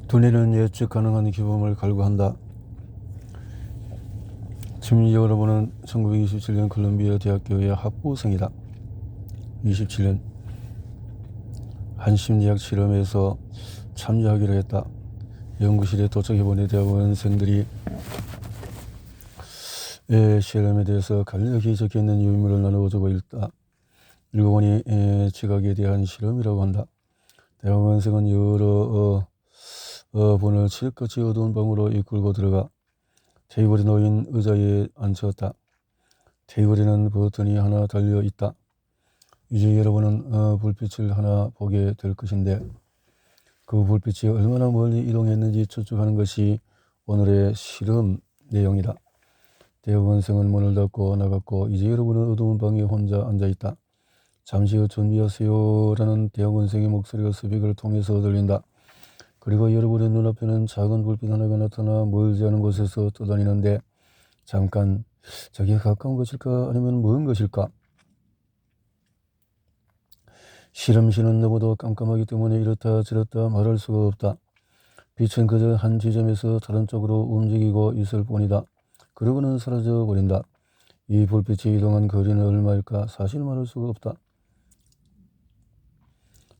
두뇌는 예측 가능한 기범을 갈구한다. 지민 여러분은 1927년 콜롬비아 대학교의 학부생이다. 27년 한 심리학 실험에서 참여하기로 했다. 연구실에 도착해보니 대학원생들이 실험에 대해서 간략히 적혀있는 유인물을 나누어주고 있다. 읽어보니 지각에 대한 실험이라고 한다. 대학원생은 여러 분을 칠흑같이 어두운 방으로 이끌고 들어가 테이블에 놓인 의자에 앉혔다. 테이블에는 버튼이 하나 달려 있다. 이제 여러분은 불빛을 하나 보게 될 것인데 그 불빛이 얼마나 멀리 이동했는지 추측하는 것이 오늘의 실험 내용이다. 대학원생은 문을 닫고 나갔고 이제 여러분은 어두운 방에 혼자 앉아있다. 잠시 후 준비하세요 라는 대학원생의 목소리가 스피커를 통해서 들린다. 그리고 여러분의 눈앞에는 작은 불빛 하나가 나타나 멀지 않은 곳에서 떠다니는데 잠깐 저게 가까운 것일까 아니면 먼 것일까? 실험실은 너무도 깜깜하기 때문에 이렇다 저렇다 말할 수가 없다. 빛은 그저 한 지점에서 다른 쪽으로 움직이고 있을 뿐이다. 그러고는 사라져 버린다. 이 불빛이 이동한 거리는 얼마일까? 사실 말할 수가 없다.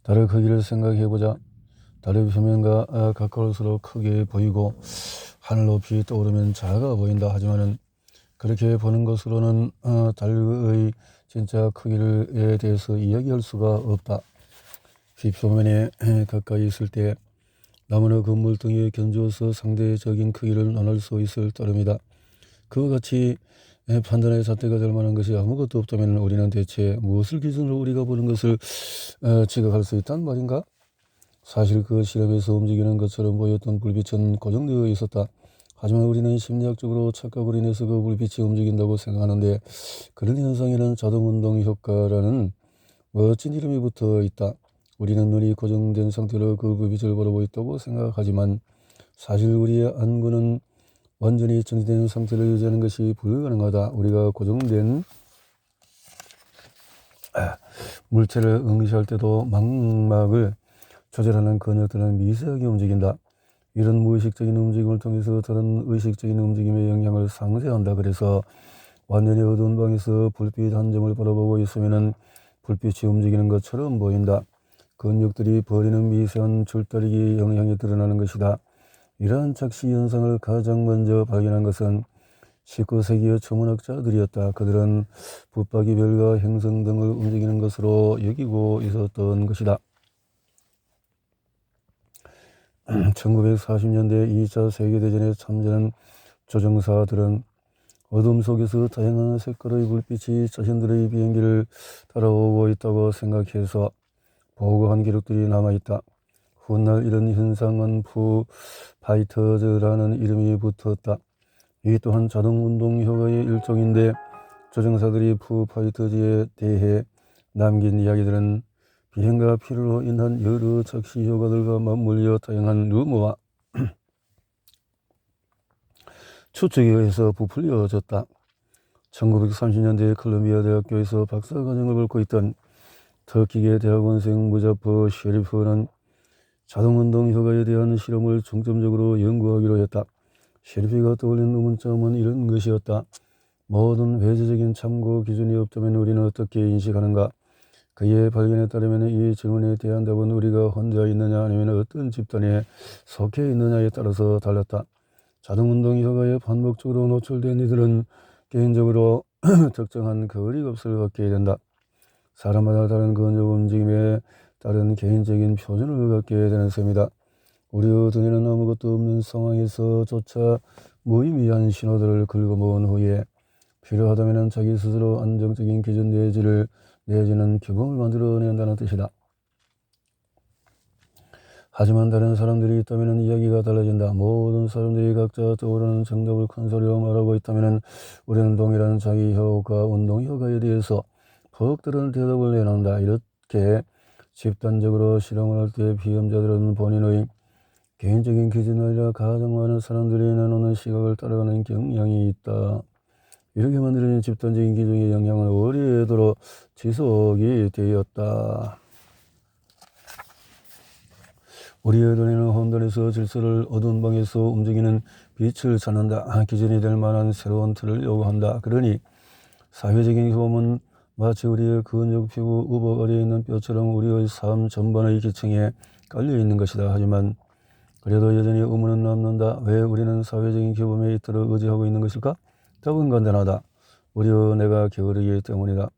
달의 크기를 생각해보자. 달의 표면과 가까울수록 크게 보이고 하늘 높이 떠오르면 작아 보인다. 하지만은 그렇게 보는 것으로는 달의 진짜 크기에 대해서 이야기할 수가 없다. 빛 표면에 가까이 있을 때 나무나 건물 등에 견주어서 상대적인 크기를 나눌 수 있을 따름이다. 그와 같이 판단의 잣대가 될 만한 것이 아무것도 없다면 우리는 대체 무엇을 기준으로 우리가 보는 것을 지각할 수 있단 말인가? 사실 그 실험에서 움직이는 것처럼 보였던 불빛은 고정되어 있었다. 하지만 우리는 심리학적으로 착각으로 인해서 그 불빛이 움직인다고 생각하는데 그런 현상에는 자동운동 효과라는 멋진 이름이 붙어 있다. 우리는 눈이 고정된 상태로 그 불빛을 바라보고 있다고 생각하지만 사실 우리의 안구는 완전히 정지된 상태를 유지하는 것이 불가능하다. 우리가 고정된 물체를 응시할 때도 망막을 조절하는 근육들은 미세하게 움직인다. 이런 무의식적인 움직임을 통해서 다른 의식적인 움직임의 영향을 상쇄한다. 그래서 완전히 어두운 방에서 불빛 한 점을 바라보고 있으면 불빛이 움직이는 것처럼 보인다. 근육들이 벌이는 미세한 줄다리기 영향이 드러나는 것이다. 이러한 착시 현상을 가장 먼저 발견한 것은 19세기의 천문학자들이었다. 그들은 붙박이 별과 행성 등을 움직이는 것으로 여기고 있었던 것이다. 1940년대 2차 세계대전에 참전한 조종사들은 어둠 속에서 다양한 색깔의 불빛이 자신들의 비행기를 따라오고 있다고 생각해서 보고한 기록들이 남아있다. 훗날 이런 현상은 푸 파이터즈라는 이름이 붙었다. 이 또한 자동운동 효과의 일종인데 조종사들이 푸 파이터즈에 대해 남긴 이야기들은 비행과 피로로 인한 여러 착시 효과들과 맞물려 다양한 루머와 추측에 의해서 부풀려졌다. 1930년대 콜롬비아 대학교에서 박사과정을 밟고 있던 터키계 대학원생 무자퍼 셰리프는 자동운동 효과에 대한 실험을 중점적으로 연구하기로 했다. 셰리프가 떠올린 의문점은 이런 것이었다. 모든 회제적인 참고 기준이 없다면 우리는 어떻게 인식하는가? 그의 발견에 따르면 이 질문에 대한 답은 우리가 혼자 있느냐 아니면 어떤 집단에 속해 있느냐에 따라서 달랐다. 자동운동 효과에 반복적으로 노출된 이들은 개인적으로 특정한 거리값을 갖게 된다. 사람마다 다른 근육 움직임에 따른 개인적인 표준을 갖게 되는 셈이다. 우리의 두뇌는 아무것도 없는 상황에서조차 무의미한 신호들을 긁어모은 후에 필요하다면 자기 스스로 안정적인 기준 내지는 규범을 만들어낸다는 뜻이다. 하지만 다른 사람들이 있다면 이야기가 달라진다. 모든 사람들이 각자 떠오르는 정답을 큰 소리로 말하고 있다면 우리는 동일한 자기효과, 운동효과에 대해서 더욱 다른 대답을 내놓는다. 이렇게 집단적으로 실험을 할 때 비험자들은 본인의 개인적인 기준이 아니라 가장 많은 사람들이 내놓는 시각을 따라가는 경향이 있다. 이렇게 만들어진 집단적인 기준의 영향은 오래도록 지속이 되었다. 우리의 돈에는 혼돈에서 질서를 어두운 방에서 움직이는 빛을 찾는다. 기준이 될 만한 새로운 틀을 요구한다. 그러니 사회적인 규범은 마치 우리의 근육, 피부, 우복 아래에 있는 뼈처럼 우리의 삶 전반의 기층에 깔려 있는 것이다. 하지만 그래도 여전히 의문은 남는다. 왜 우리는 사회적인 규범에 이토록 의지하고 있는 것일까? 답은 간단하다. 우리의 내가 게으르기 때문이다.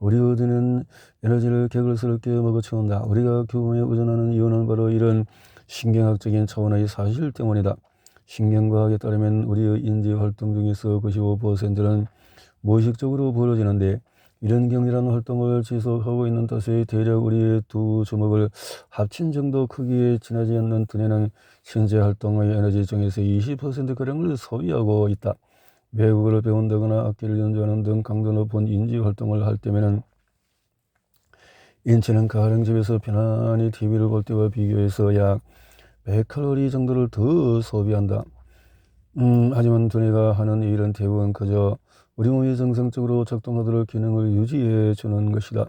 우리의 뇌는 에너지를 개걸스럽게 먹어치운다. 우리가 규범에 의존하는 이유는 바로 이런 신경학적인 차원의 사실 때문이다. 신경과학에 따르면 우리의 인지활동 중에서 95%는 무의식적으로 벌어지는데 이런 격렬한 활동을 지속하고 있는 탓에 대략 우리의 두 주먹을 합친 정도 크기에 지나지 않는 두뇌는 신체 활동의 에너지 중에서 20%가량을 소비하고 있다. 외국어를 배운다거나 악기를 연주하는 등 강도 높은 인지 활동을 할 때면은 인체는 가정집에서 편안히 TV를 볼 때와 비교해서 약 100칼로리 정도를 더 소비한다. 하지만 두뇌가 하는 일은 대부분 그저 우리 몸이 정상적으로 작동하도록 기능을 유지해 주는 것이다.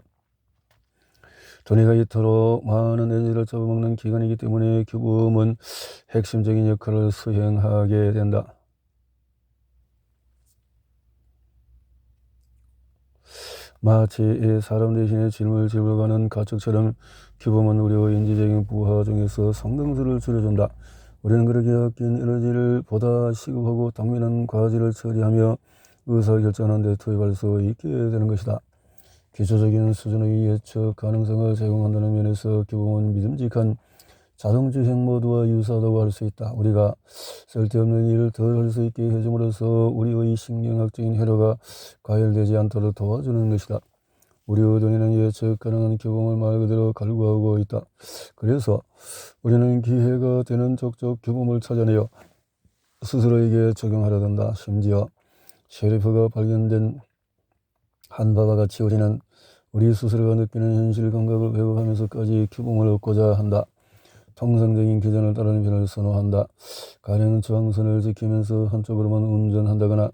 두뇌가 이토록 많은 에너지를 잡아먹는 기관이기 때문에 규범은 핵심적인 역할을 수행하게 된다. 마치 사람 대신에 짐을 짚어 가는 가축처럼 규범은 우리의 인지적인 부하 중에서 상당수를 줄여준다. 우리는 그렇게 아낀 에너지를 보다 시급하고 당면한 과제를 처리하며 의사결정하는 데 투입할 수 있게 되는 것이다. 기초적인 수준의 예측 가능성을 제공한다는 면에서 규범은 믿음직한 자동주행 모드와 유사하다고 할 수 있다. 우리가 쓸데없는 일을 덜 할 수 있게 해줌으로써 우리의 신경학적인 회로가 과열되지 않도록 도와주는 것이다. 우리의 두뇌는 예측 가능한 규범을 말 그대로 갈구하고 있다. 그래서 우리는 기회가 되는 족족 규범을 찾아내어 스스로에게 적용하려 든다. 심지어 셰리프가 발견된 한 바와 같이 우리는 우리 스스로가 느끼는 현실 감각을 왜곡하면서까지 규범을 얻고자 한다. 통상적인 기준을 따르는 편을 선호한다. 가령 저항선을 지키면서 한쪽으로만 운전한다거나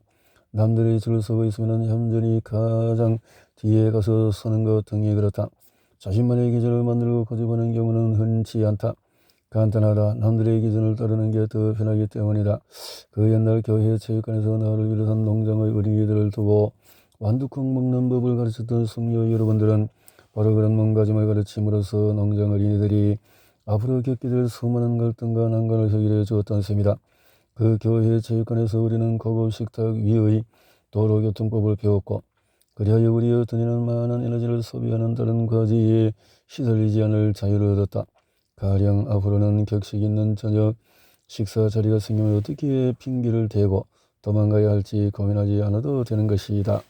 남들이 줄 서고 있으면 얌전히 가장 뒤에 가서 서는 것 등이 그렇다. 자신만의 기준을 만들고 고집하는 경우는 흔치 않다. 간단하다. 남들의 기준을 따르는 게 더 편하기 때문이다. 그 옛날 교회 체육관에서 나를 비롯한 농장의 어린이들을 두고 완두콩 먹는 법을 가르쳤던 숙녀 여러분들은 바로 그런 몸가짐을 가르침으로써 농장 어린이들이 앞으로 겪게 될 수많은 갈등과 난관을 해결해 주었던 셈이다. 그 교회 체육관에서 우리는 고급 식탁 위의 도로교통법을 배웠고 그리하여 우리의 두뇌는 많은 에너지를 소비하는 다른 과제에 시달리지 않을 자유를 얻었다. 가령 앞으로는 격식 있는 저녁 식사 자리가 생기면 어떻게 핑계를 대고 도망가야 할지 고민하지 않아도 되는 것이다.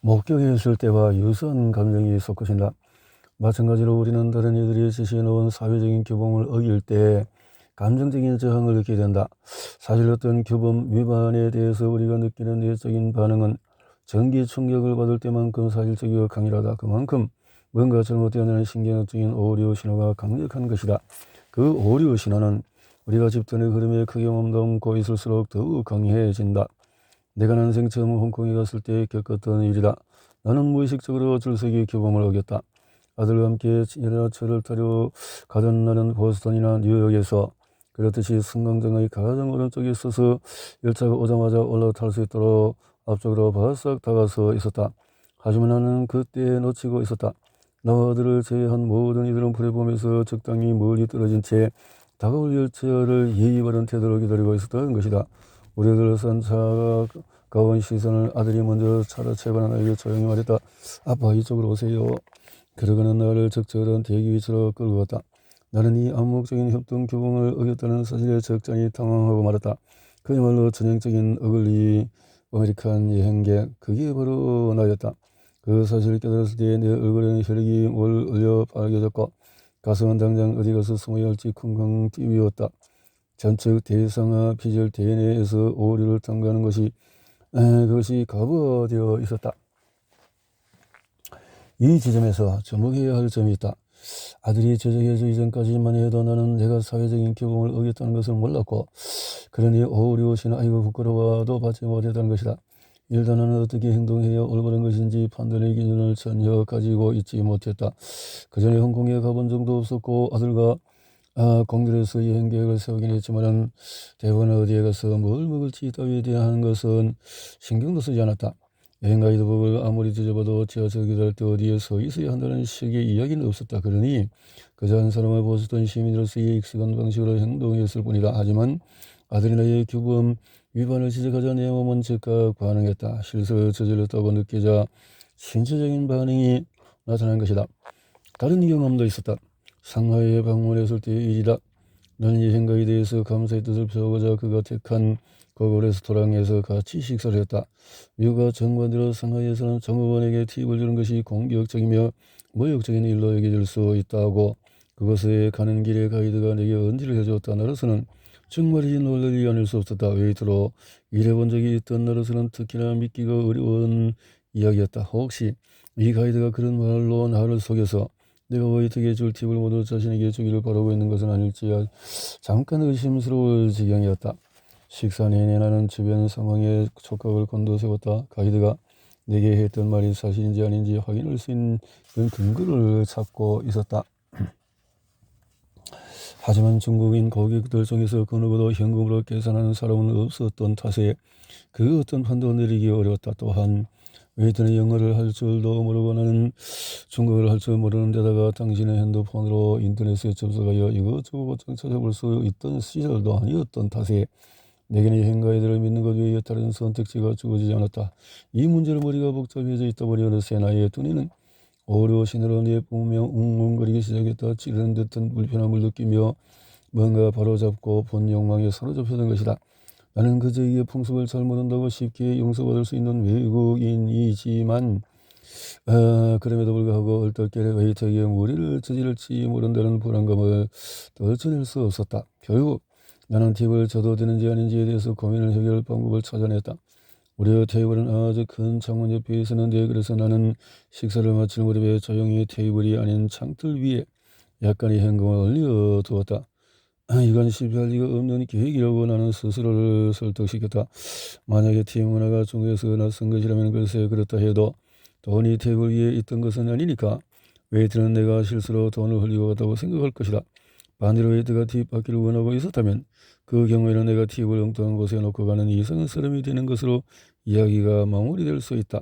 목격에 있을 때와 유사한 감정이 솟구친다. 마찬가지로 우리는 다른 이들이 제시해 놓은 사회적인 규범을 어길 때 감정적인 저항을 느끼게 된다. 사실 어떤 규범 위반에 대해서 우리가 느끼는 내적인 반응은 전기 충격을 받을 때만큼 사실적이고 강렬하다. 그만큼 뭔가 잘못되었다는 신경학적인 오류 신호가 강력한 것이다. 그 오류 신호는 우리가 집단의 흐름에 크게 몸담고 있을수록 더욱 강해진다. 내가 난생 처음 홍콩에 갔을 때 겪었던 일이다. 나는 무의식적으로 줄서기 규범을 어겼다. 아들과 함께 열차를 타려 가던 날은 보스턴이나 뉴욕에서 그렇듯이 승강장의 가장 오른쪽에 서서 열차가 오자마자 올라탈 수 있도록 앞쪽으로 바싹 다가서 있었다. 하지만 나는 그때 놓치고 있었다. 나와 아들을 제외한 모든 이들은 불을 보면서 적당히 멀리 떨어진 채 다가올 열차를 예의 바른 태도로 기다리고 있었던 것이다. 우리들 산 차가 가온 시선을 아들이 먼저 차를 채반한 아이에게 조용히 말했다. 아빠 이쪽으로 오세요. 그러고는 나를 적절한 대기 위치로 끌고 갔다. 나는 이 암묵적인 협동 규범을 어겼다는 사실에 적잖이 당황하고 말았다. 그야말로 전형적인 어글리 아메리칸 여행객, 그게 바로 나였다. 그 사실을 깨달았을 때 내 얼굴에는 혈액이 몰려 빨개졌고 가슴은 당장 어디 가서 숨어야 할지 쿵쿵 뛰었다. 전적 대상화 피질 DNA에서 오류를 탐구하는 것이 그것이 가부되어 있었다. 이 지점에서 주목해야 할 점이 있다. 아들이 제적해주기 전까지만 해도 나는 내가 사회적인 규범을 어겼다는 것을 몰랐고 그러니 오류시나 아이고 부끄러워도 받지 못했다는 것이다. 일단 나는 어떻게 행동해야 올바른 것인지 판단의 기준을 전혀 가지고 있지 못했다. 그 전에 홍콩에 가본 적도 없었고 아들과 공들여서 여행 계획을 세우긴 했지만은 대부분 어디에 가서 뭘 먹을지 따위에 대한 것은 신경도 쓰지 않았다. 여행 가이드북을 아무리 뒤져봐도 지하철 기다릴 때 어디에 서 있어야 한다는 식의 이야기는 없었다. 그러니 그저 한 사람을 보수던 시민으로서의 익숙한 방식으로 행동했을 뿐이다. 하지만 아들이 나의 규범 위반을 지적하자 내 몸은 즉각 반응했다. 실수를 저질렀다고 느끼자 신체적인 반응이 나타난 것이다. 다른 경험도 있었다. 상하이에 방문했을 때의 일이다. 나는 여행가에 대해서 감사의 뜻을 표하고자 그가 택한 고급 레스토랑에서 같이 식사를 했다. 미국과 정반대로 상하이에서는 종업원에게 팁을 주는 것이 공격적이며 모욕적인 일로 여겨질 수 있다고 그곳에 가는 길에 가이드가 내게 언지를 해주었다. 나로서는 정말이지 놀라지 않을 수 없었다. 웨이트로 일해본 적이 있던 나로서는 특히나 믿기가 어려운 이야기였다. 혹시 이 가이드가 그런 말로 나를 속여서 내가 웨이트에게 줄 팁을 모두 자신에게 주기를 바라고 있는 것은 아닐지 잠깐 의심스러울 지경이었다. 식사 내내 나는 주변 상황에 촉각을 곤두세웠다. 가이드가 내게 했던 말이 사실인지 아닌지 확인할 수 있는 근거를 찾고 있었다. 하지만 중국인 고객들 중에서 그 누구도 현금으로 계산하는 사람은 없었던 탓에 그 어떤 판도 내리기 어려웠다. 또한 웨이트는 영어를 할 줄도 모르고 나는 중국어를 할 줄 모르는 데다가 당신의 핸드폰으로 인터넷에 접속하여 이것저것 찾아볼 수 있던 시절도 아니었던 탓에 내게는 여행 가이드를 믿는 것 외에 다른 선택지가 주어지지 않았다. 이 문제로 머리가 복잡해져 있다 보니 어느새 나의 두뇌는 어려워지느라 내 보며 웅웅거리기 시작했다. 찌르는 듯한 불편함을 느끼며 뭔가 바로잡고 본 욕망에 사로잡혔던 것이다. 나는 그저 이의 풍습을 잘 모른다고 쉽게 용서받을 수 있는 외국인이지만 그럼에도 불구하고 얼떨결에 웨이터에게 무리를 저지를지 모른다는 불안감을 떨쳐낼 수 없었다. 결국 나는 팁을 줘도 되는지 아닌지에 대해서 고민을 해결할 방법을 찾아냈다. 우리 테이블은 아주 큰 창문 옆에 있었는데 그래서 나는 식사를 마칠 무렵에 조용히 테이블이 아닌 창틀 위에 약간의 현금을 올려두었다. 이건 실패할 리가 없는 계획이라고 나는 스스로를 설득시켰다. 만약에 팁 문화가 중국에서 낯선 것이라면 글쎄 그렇다 해도 돈이 테이블 위에 있던 것은 아니니까 웨이트는 내가 실수로 돈을 흘리고 갔다고 생각할 것이다. 반대로 웨이트가 팁 받기를 원하고 있었다면 그 경우에는 내가 팁을 엉뚱한 곳에 놓고 가는 이상한 사람이 되는 것으로 이야기가 마무리될 수 있다.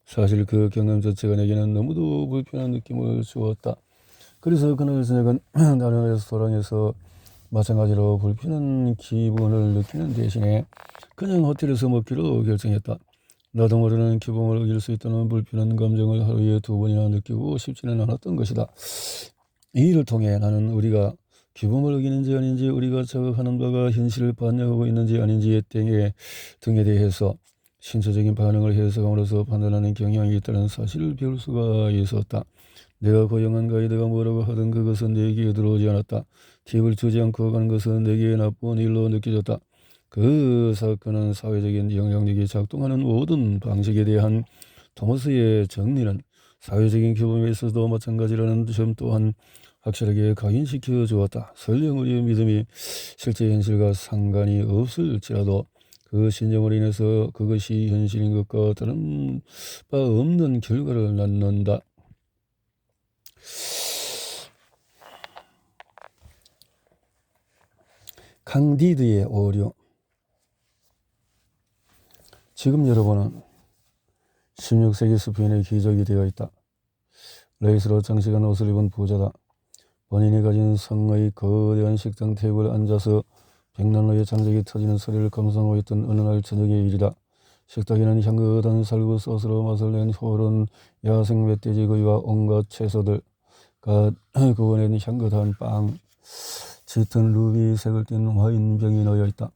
사실 그 경험 자체가 내게는 너무도 불편한 느낌을 주었다. 그래서 그날 저녁은 다른 레스토랑에서 마찬가지로 불편한 기분을 느끼는 대신에 그냥 호텔에서 먹기로 결정했다. 나도 모르는 규범을 어길 수 있다는 불편한 감정을 하루에 2번이나 느끼고 싶지는 않았던 것이다. 이 일을 통해 나는 우리가 규범을 어기는지 아닌지 우리가 자각하는 바가 현실을 반영하고 있는지 아닌지 등에 대해서 신체적인 반응을 해석함으로써 판단하는 경향이 있다는 사실을 배울 수가 있었다. 내가 고용한 가이드가 뭐라고 하든 그것은 내게 들어오지 않았다. 팁을 주지 않고 가는 것은 내게 나쁜 일로 느껴졌다. 그 사건은 사회적인 영향력이 작동하는 모든 방식에 대한 토머스의 정리는 사회적인 규범에 있어서도 마찬가지라는 점 또한 확실하게 각인시켜 주었다. 설령 우리의 믿음이 실제 현실과 상관이 없을지라도 그 신념으로 인해서 그것이 현실인 것과 다른 바 없는 결과를 낳는다. 칸디드의 오류. 지금 여러분은 16세기 스페인의 귀족이 되어 있다. 레이스로 장식한 옷을 입은 부자다. 본인이 가진 성의 거대한 식당 테이블에 앉아서 백난로의 장작이 터지는 소리를 감상하고 있던 어느 날 저녁의 일이다. 식탁에는 향긋한 살구 소스로 맛을 낸 호른 야생 멧돼지 구이와 온갖 채소들과 구워낸 향긋한 빵, 짙은 루비색을 띤 와인병이 놓여 있다.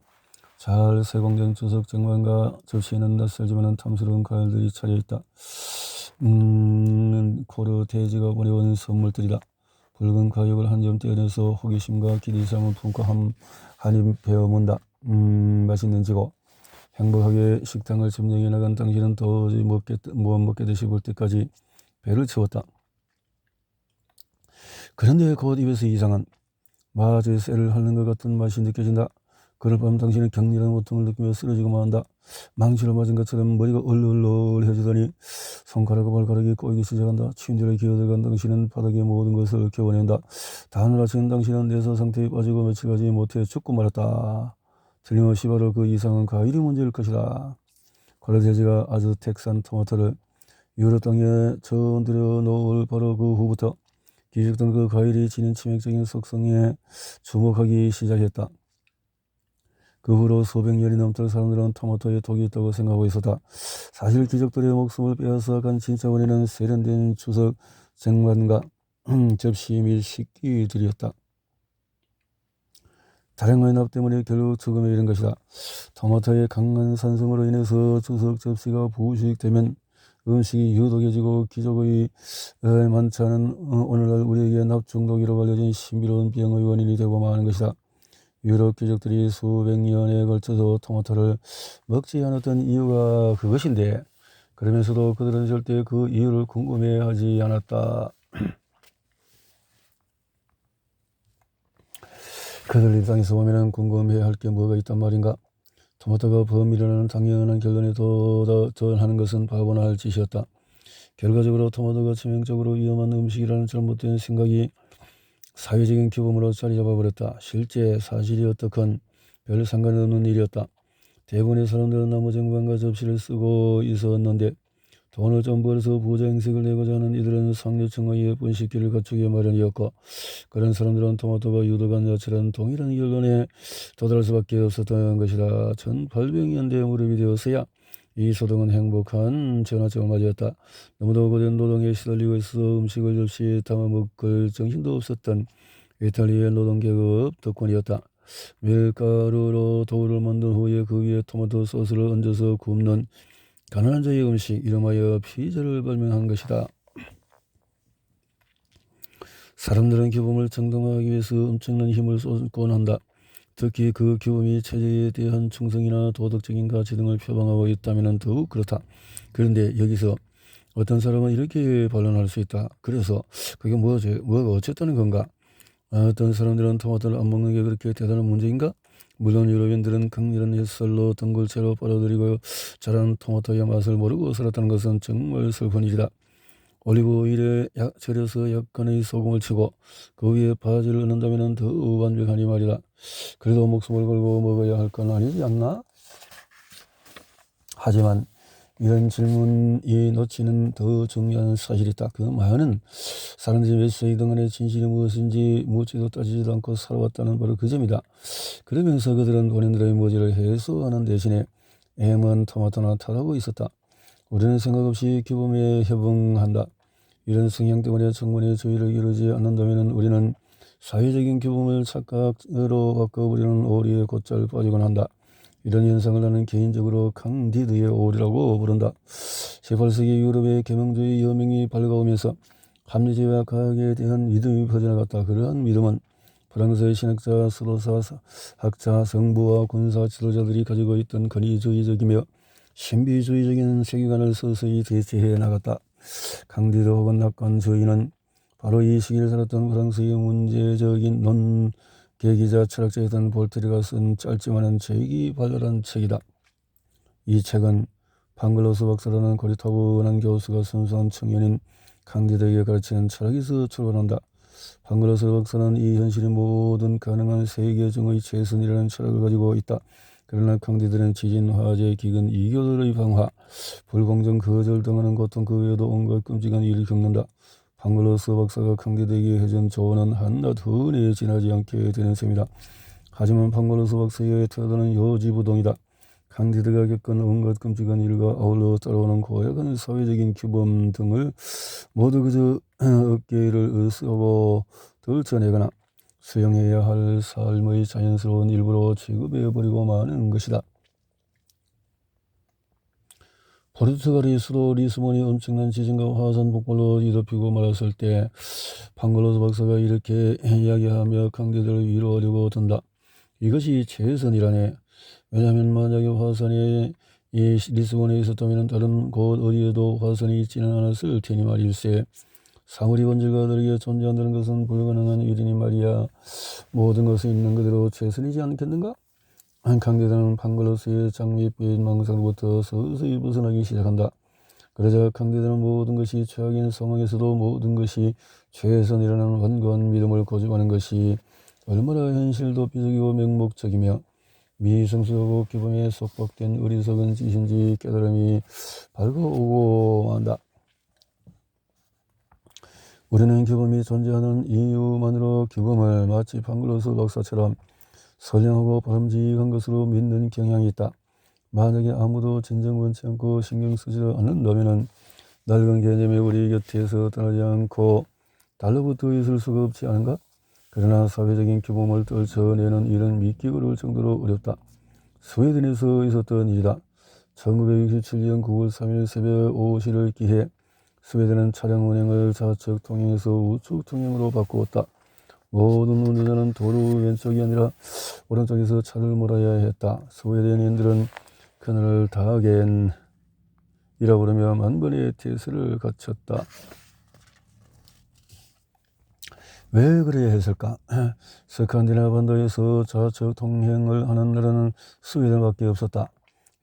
잘 세공된 주석 정관과 접시에는 낯설지만 탐스러운 과일들이 차려 있다. 코르 돼지가 보내온 선물들이다. 붉은 과육을 한 점 떼어내서 호기심과 기대감을 품고 한입 베어문다. 맛있는지고. 행복하게 식당을 점령해 나간 당신은 도저히 못 먹게 싶을 때까지 배를 채웠다. 그런데 곧 입에서 이상한 마제세를 하는 것 같은 맛이 느껴진다. 그럴 밤 당신은 격렬한 고통을 느끼며 쓰러지고만 한다. 망치로 맞은 것처럼 머리가 얼얼얼해지더니 손가락과 발가락이 꼬이기 시작한다. 침대로 기어들어간 당신은 바닥의 모든 것을 겨워낸다. 다음날 아침 당신은 뇌사 상태에 빠지고 며칠 가지 못해 죽고 말았다. 틀림없이 바로 그 이상은 과일이 문제일 것이다. 콜라돼지가 아즈텍산 토마토를 유럽 땅에 전들여 놓을 바로 그 후부터 기죽던 그 과일이 지닌 치명적인 속성에 주목하기 시작했다. 그 후로 수백 년이 넘도록 사람들은 토마토에 독이 있다고 생각하고 있었다. 사실 귀족들의 목숨을 빼앗아 간 진짜 원인은 세련된 주석 쟁반과 접시 및 식기들이었다. 다량의 납 때문에 결국 죽음에 이른 것이다. 토마토의 강한 산성으로 인해서 주석 접시가 부식되면 음식이 유독해지고 귀족의 많지 않은 오늘날 우리에게 납 중독이라고 알려진 신비로운 병의 원인이 되고 마는 것이다. 유럽 귀족들이 수백 년에 걸쳐서 토마토를 먹지 않았던 이유가 그것인데 그러면서도 그들은 절대 그 이유를 궁금해하지 않았다. 그들 입장에서 보면 궁금해할 게 뭐가 있단 말인가. 토마토가 범인이라는 당연한 결론에 도전하는 것은 바보나 할 짓이었다. 결과적으로 토마토가 치명적으로 위험한 음식이라는 잘못된 생각이 사회적인 규범으로 자리 잡아버렸다. 실제 사실이 어떻건 별 상관없는 일이었다. 대부분의 사람들은 나무 쟁반과 접시를 쓰고 있었는데 돈을 좀 벌어서 부자 행색을 내고자 하는 이들은 상류층의 예쁜 식기를 갖추기 마련이었고 그런 사람들은 토마토가 유독한 야채라는 동일한 결론에 도달할 수밖에 없었던 것이다. 1800년대에 무렵이 되었어야 이 소동은 행복한 전환점을 맞이했다. 너무도 고된 노동에 시달리고 있어 음식을 접시에 담아 먹을 정신도 없었던 이탈리아의 노동계급 덕분이었다. 밀가루로 도우를 만든 후에 그 위에 토마토 소스를 얹어서 굽는 가난한 자의 음식 이름하여 피자를 발명한 것이다. 사람들은 규범을 정당화하기 위해서 엄청난 힘을 쏟곤 한다. 특히 그 규범이 체제에 대한 충성이나 도덕적인 가치 등을 표방하고 있다면 더욱 그렇다. 그런데 여기서 어떤 사람은 이렇게 반론할 수 있다. 그래서 그게 뭐가 어쨌다는 건가? 어떤 사람들은 토마토를 안 먹는 게 그렇게 대단한 문제인가? 물론 유럽인들은 강렬한 햇살로 덩굴채로 빨아들이고 자란 토마토의 맛을 모르고 살았다는 것은 정말 슬픈 일이다. 올리브 오일에 절여서 약간의 소금을 치고 그 위에 바지를 넣는다면 더 완벽하니 말이다. 그래도 목숨을 걸고 먹어야 할 건 아니지 않나? 하지만 이런 질문이 놓치는 더 중요한 사실이 있다. 그 말은 사람들이 몇 세기 동안의 진실이 무엇인지 묻지도 따지지도 않고 살아왔다는 바로 그 점이다. 그러면서 그들은 본인들의 무지를 해소하는 대신에 애먼 토마토나 탓하고 있었다. 우리는 생각 없이 규범에 협응한다. 이런 성향 때문에 충분히 주의를 기울이지 않는다면 우리는 사회적인 규범을 착각으로 바꿔버리는 오리에 곧잘 빠지곤 한다. 이런 현상을 나는 개인적으로 칸디드의 오리라고 부른다. 18세기 유럽의 계몽주의 혁명이 밝아오면서 합리주의와 과학에 대한 믿음이 퍼져나갔다. 그러한 믿음은 프랑스의 신학자, 수도사, 학자, 성부와 군사 지도자들이 가지고 있던 권위주의적이며 신비주의적인 세계관을 서서히 대체해 나갔다. 칸디드 혹은 낙관주의는 바로 이 시기를 살았던 프랑스의 문제적인 논계기자 철학자였던 볼테르가 쓴 짧지만은 재기발랄한 책이다. 이 책은 방글로스 박사라는 고리타분한 교수가 순수한 청년인 칸디드에게 가르치는 철학에서 출발한다. 방글로스 박사는 이 현실이 모든 가능한 세계 중의 최선이라는 철학을 가지고 있다. 그러나 칸디드는 지진, 화재, 기근, 이교들의 방화, 불공정, 거절 당하는 고통 그 외에도 온갖 끔찍한 일을 겪는다. 방글로스 박사가 칸디드에게 해준 조언은 한낱 흔히 지나지 않게 되는 셈이다. 하지만 방글로스 박사의 태도는 요지부동이다. 칸디드가 겪은 온갖 끔찍한 일과 아울러 따라오는 고약한 사회적인 규범 등을 모두 그저 어깨를 쓰고 들쳐내거나 수용해야 할 삶의 자연스러운 일부로 취급해버리고 마는 것이다. 포르투갈의 수도 리스본이 엄청난 지진과 화산 폭발로 뒤덮이고 말았을 때 방글로스 박사가 이렇게 이야기하며 칸디드를 위로하려고 든다. 이것이 최선이라네. 왜냐하면 만약에 화산이 이 리스본에 있었다면 다른 곳 어디에도 화산이 있지는 않았을 테니 말일세. 사물이 본질과 다르게 존재한다는 것은 불가능한 일이니 말이야. 모든 것이 있는 그대로 최선이지 않겠는가? 강대단은 판글로스의 장밋빛 망상으로부터 서서히 벗어나기 시작한다. 그러자 강대단은 모든 것이 최악인 상황에서도 모든 것이 최선이라는 완고한 믿음을 고집하는 것이 얼마나 현실도피적이고 맹목적이며 미성숙하고 기범에 속박된 어리석은 짓인지 깨달음이 밝아오고 만다. 우리는 기범이 존재하는 이유만으로 기범을 마치 판글로스 박사처럼 선량하고 바람직한 것으로 믿는 경향이 있다. 만약에 아무도 진정 원치 않고 신경 쓰지 않는다면 낡은 개념이 우리 곁에서 떠나지 않고 달라붙어 있을 수가 없지 않은가? 그러나 사회적인 규범을 떨쳐내는 일은 믿기 어려울 정도로 어렵다. 스웨덴에서 있었던 일이다. 1967년 9월 3일 새벽 5시를 기해 스웨덴은 차량 운행을 좌측 통행에서 우측 통행으로 바꾸었다. 모든 운전자는 도로 왼쪽이 아니라 오른쪽에서 차를 몰아야 했다. 스웨덴인들은 그날을 다겐이라고 부르며 만번의 태세를 갖췄다. 왜 그래야 했을까? 스칸디나반도에서 좌측 통행을 하는 나라는 스웨덴밖에 없었다.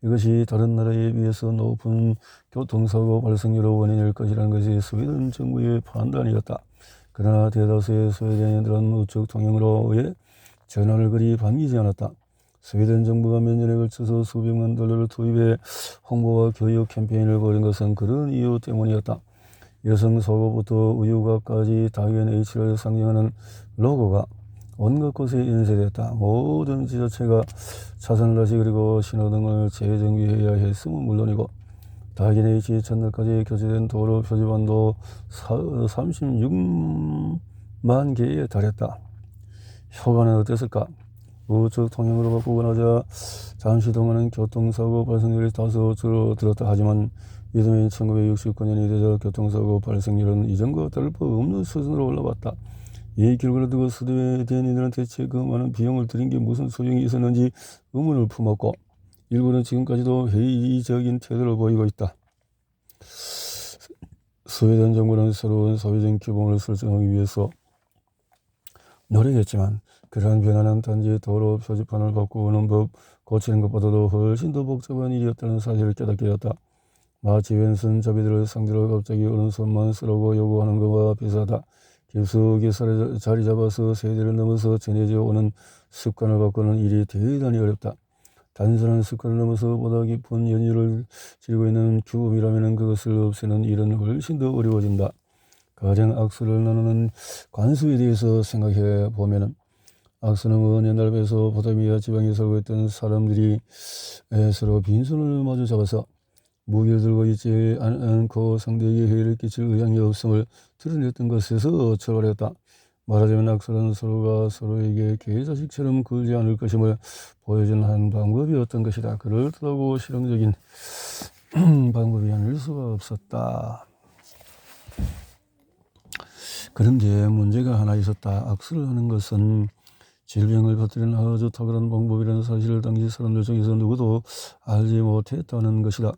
이것이 다른 나라에 비해서 높은 교통사고 발생률의 원인일 것이라는 것이 스웨덴 정부의 판단이었다. 그러나 대다수의 스웨덴인들은 우측 통행으로의 전환을 그리 반기지 않았다. 스웨덴 정부가 몇 년에 걸쳐서 수백만 달러를 투입해 홍보와 교육 캠페인을 벌인 것은 그런 이유 때문이었다. 여성 속옷부터 우유곽까지 다이앤 H를 상징하는 로고가 온갖 곳에 인쇄됐다. 모든 지자체가 차선을 다시 그리고 신호등을 재정비해야 했음은 물론이고 다이앤 H 전날까지 교체된 도로 표지판도 36만 개에 달했다. 효과는 어땠을까? 우측 통행으로 바꾸고 나자 잠시 동안은 교통사고 발생률이 다소 줄어들었다. 하지만 이듬해인 1969년이 되자 교통사고 발생률은 이전과 다를 바 없는 수준으로 올라왔다. 이 결과를 두고 스웨덴인들은 대체 그 많은 비용을 들인 게 무슨 소용이 있었는지 의문을 품었고 일부는 지금까지도 회의적인 태도를 보이고 있다. 스웨덴 정부는 새로운 사회적 규범을 설정하기 위해서 노력했지만 그러한 변화는 단지 도로 표지판을 바꾸는 법 고치는 것보다도 훨씬 더 복잡한 일이었다는 사실을 깨닫게 되었다. 마치 왼손잡이들을 상대로 갑자기 오른손만 쓰라고 요구하는 것과 비슷하다. 깊숙이 자리 잡아서 세대를 넘어서 전해져 오는 습관을 바꾸는 일이 대단히 어렵다. 단순한 습관을 넘어서 보다 깊은 연유를 지니고 있는 규범이라면 그것을 없애는 일은 훨씬 더 어려워진다. 가령 악수를 나누는 관수에 대해서 생각해 보면은 악수는 먼 옛날 메소포타미아 지방에 살고 있던 사람들이 서로 빈손을 마주 잡아서 무기를 들고 있지 않고 상대에게 해를 끼칠 의향이 없음을 드러냈던 것에서 출발했다. 말하자면 악수는 서로가 서로에게 개자식처럼 굴지 않을 것임을 보여주는 한 방법이었던 것이다. 그럴듯하고 실용적인 방법이 아닐 수가 없었다. 그런데 문제가 하나 있었다. 악수를 하는 것은 질병을 퍼뜨리는 아주 탁월한 방법이라는 사실을 당시 사람들 중에서 누구도 알지 못했다는 것이다.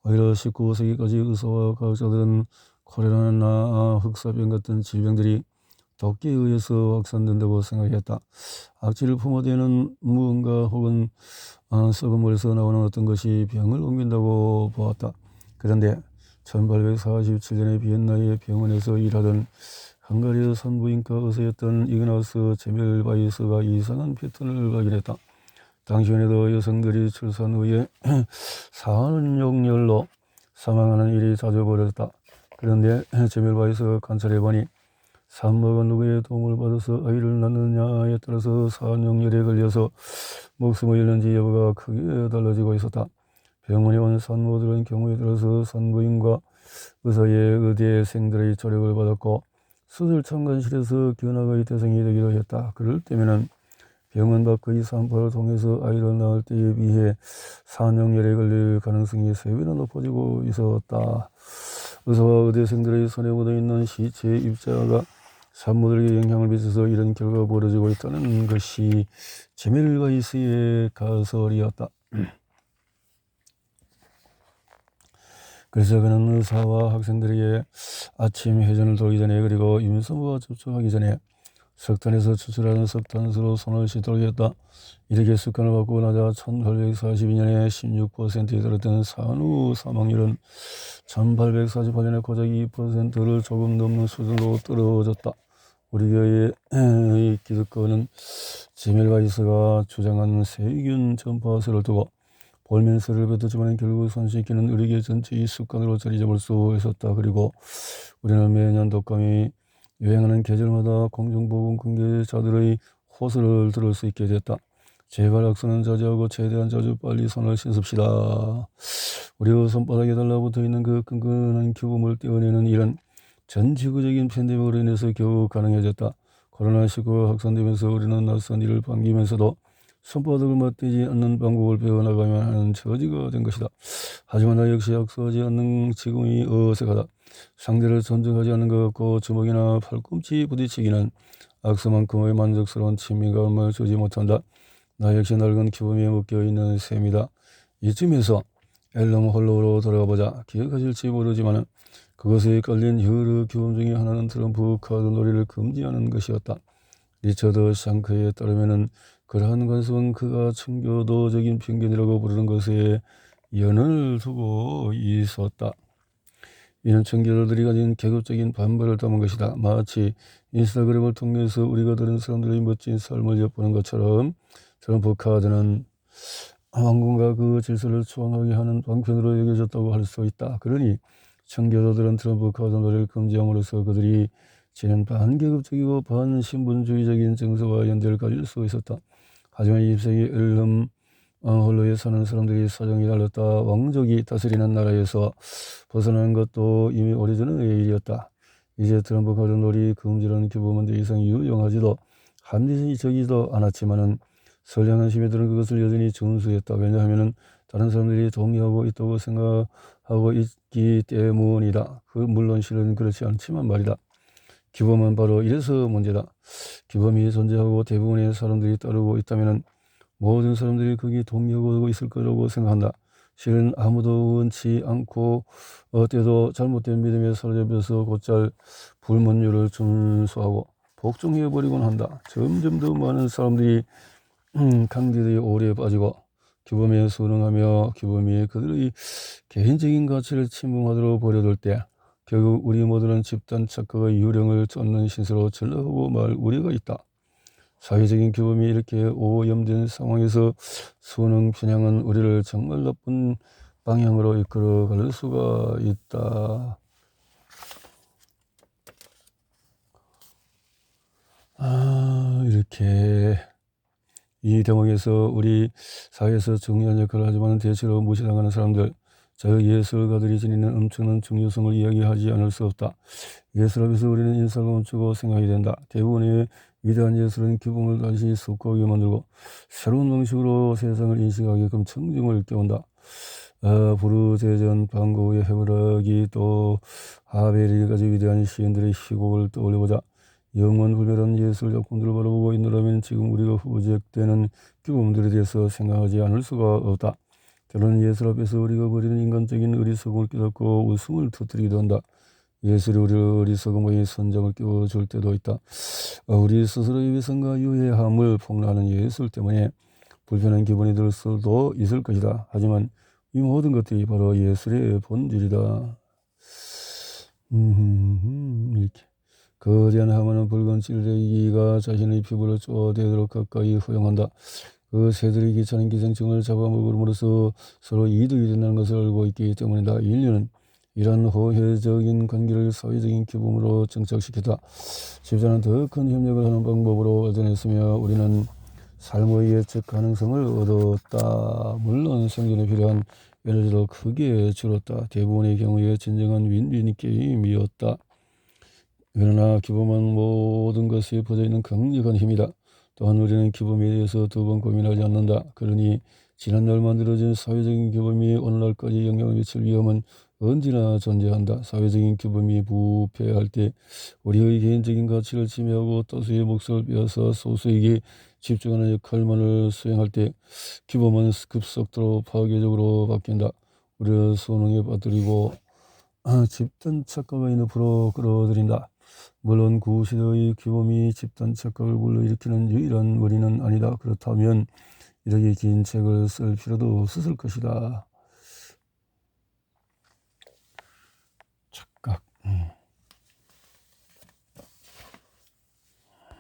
오히려 19세기까지 의사와 과학자들은 콜레라나 흑사병 같은 질병들이 독기에 의해서 확산된다고 생각했다. 악취를 품어대는 무언가 혹은 썩은 물에서 나오는 어떤 것이 병을 옮긴다고 보았다. 그런데 1847년에 비엔나의 병원에서 일하던 헝가리의 산부인과 의사였던 이그나스 제멜바이스가 이상한 패턴을 발견했다. 당시에도 여성들이 출산 후에 산욕열로 사망하는 일이 자주 벌어졌다. 그런데 제멜바이스가 관찰해보니 산모가 누구의 도움을 받아서 아이를 낳느냐에 따라서 산욕열에 걸려서 목숨을 잃는지 여부가 크게 달라지고 있었다. 병원에 온 산모들은 경우에 따라서 산부인과 의사의 의대생들의 조력을 받았고 수술 참관실에서 견학의 대상이 되기도 했다. 그럴 때면은 병원 밖의 산포를 통해서 아이를 낳을 때에 비해 산욕열에 걸릴 가능성이 3배나 높아지고 있었다. 의사와 의대생들의 손에 묻어있는 시체의 입자가 산모들에게 영향을 미쳐서 이런 결과가 벌어지고 있다는 것이 제멜바이스의 가설이었다. 그래서 그는 의사와 학생들에게 아침 회전을 돌기 전에 그리고 임산부와 접촉하기 전에 석탄에서 추출하는 석탄수로 손을 씻도록 했다. 이렇게 습관을 바꾸고 나자 1842년에 16%에 달했던 산후 사망률은 1848년에 고작 2%를 조금 넘는 수준으로 떨어졌다. 우리 교회의 기득권은 지멜바이스가 주장한 세균 전파설을 두고 볼멘스를 뱉었지만 결국 손씻기는 의료계 전체의 습관으로 자리 잡을 수 있었다. 그리고 우리는 매년 독감이 유행하는 계절마다 공중보건 관계자들의 호소를 들을 수 있게 됐다. 제발 악수는 자제하고 최대한 자주 빨리 손을 씻읍시다. 우리의 손바닥에 달라붙어 있는 그 끈끈한 기금을 떼어내는 일은 전 지구적인 팬데믹으로 인해서 겨우 가능해졌다. 코로나19가 확산되면서 우리는 낯선 일을 반기면서도 손바닥을 맞대지 않는 방법을 배워나가야 하는 처지가 된 것이다. 하지만 나 역시 악수하지 않는 지금이 어색하다. 상대를 존중하지 않는 것 같고 주먹이나 팔꿈치 부딪히기는 악수만큼의 만족스러운 친밀감을 주지 못한다. 나 역시 낡은 기범에 묶여있는 셈이다. 이쯤에서 앨럼 홀로우로 돌아가보자. 기억하실지 모르지만 그것에 깔린 여러 규범 중에 하나는 트럼프 카드 놀이를 금지하는 것이었다. 리처드 샹크에 따르면 그러한 관습은 그가 청교도적인 편견이라고 부르는 것에 연을 두고 있었다. 이는 청교도들이 가진 계급적인 반발을 담은 것이다. 마치 인스타그램을 통해서 우리가 다른 사람들의 멋진 삶을 엿보는 것처럼 트럼프 카드는 왕궁과 그 질서를 추앙하게 하는 방편으로 여겨졌다고 할 수 있다. 그러니 청교도들은 트럼프 카드 놀이를 금지함으로써 그들이 지닌 반계급적이고 반신분주의적인 정서와 연대를 가질 수 있었다. 하지만 20세기 앨럼 홀로에 사는 사람들이 사정이 달랐다. 왕족이 다스리는 나라에서 벗어나는 것도 이미 오래전의 일이었다. 이제 트럼프 카드 놀이 금지라는 규범은 더 이상 유용하지도 합리적이지도 않았지만은 선량한 시민들은 그것을 여전히 준수했다. 왜냐하면 다른 사람들이 동의하고 있다고 생각하고 있기 때문이다. 물론 실은 그렇지 않지만 말이다. 규범은 바로 이래서 문제다. 규범이 존재하고 대부분의 사람들이 따르고 있다면 모든 사람들이 거기에 동의하고 있을 거라고 생각한다. 실은 아무도 원치 않고 때도 잘못된 믿음에 사로잡혀서 곧잘 불문율을 준수하고 복종해버리곤 한다. 점점 더 많은 사람들이 강제들이 오래에 빠지고 규범에 순응하며 규범이 그들의 개인적인 가치를 침범하도록 버려둘 때 결국 우리 모두는 집단 착각의 유령을 쫓는 신세로 전락하고 말 우려가 있다. 사회적인 규범이 이렇게 오염된 상황에서 순응 편향은 우리를 정말 나쁜 방향으로 이끌어갈 수가 있다. 이렇게 이 대목에서 우리 사회에서 중요한 역할을 하지만 대체로 무시당하는 사람들, 저 예술가들이 지니는 엄청난 중요성을 이야기하지 않을 수 없다. 예술 앞에서 우리는 인사가 멈추고 생각이 된다. 대부분의 위대한 예술은 규범을 다시 숙고하게 만들고 새로운 방식으로 세상을 인식하게끔 청중을 깨운다. 부르제전, 반고의 해바라기, 또 하베리까지 위대한 시인들의 희곡을 떠올려보자. 영원 불멸한 예술 작품들을 바라보고 있노라면 지금 우리가 후적되는 규범들에 대해서 생각하지 않을 수가 없다. 때로는 예술 앞에서 우리가 버리는 인간적인 어리석음을 깨닫고 웃음을 터뜨리기도 한다. 예술이 우리를 어리석음의 선장을 끼워줄 때도 있다. 우리 스스로의 위선과 유해함을 폭로하는 예술 때문에 불편한 기분이 들 수도 있을 것이다. 하지만 이 모든 것들이 바로 예술의 본질이다. 이렇게 거대한 하마는 붉은 찔레기가 자신의 피부를 쪼대도록 가까이 허용한다. 그 새들이 귀찮은 기생충을 잡아먹음으로써 서로 이득이 된다는 것을 알고 있기 때문이다. 인류는 이러한 호혜적인 관계를 사회적인 규범으로 정착시켰다. 집단은 더 큰 협력을 하는 방법으로 얻어냈으며 우리는 삶의 예측 가능성을 얻었다. 물론 생존에 필요한 에너지도 크게 줄었다. 대부분의 경우에 진정한 윈윈 게임이었다. 그러나 규범은 모든 것에 퍼져있는 강력한 힘이다. 또한 우리는 규범에 대해서 두 번 고민하지 않는다. 그러니 지난날 만들어진 사회적인 규범이 오늘날까지 영향을 미칠 위험은 언제나 존재한다. 사회적인 규범이 부패할 때 우리의 개인적인 가치를 침해하고 다수의 몫을 빼앗아 소수에게 집중하는 역할만을 수행할 때 규범은 급속도로 파괴적으로 바뀐다. 우리를 수능에 빠뜨리고 집단 착각의 늪으로 끌어들인다. 물론 구시대의 규범이 집단 착각을 불러일으키는 유일한 원인은 아니다. 그렇다면 이렇게 긴 책을 쓸 필요도 없었을 것이다.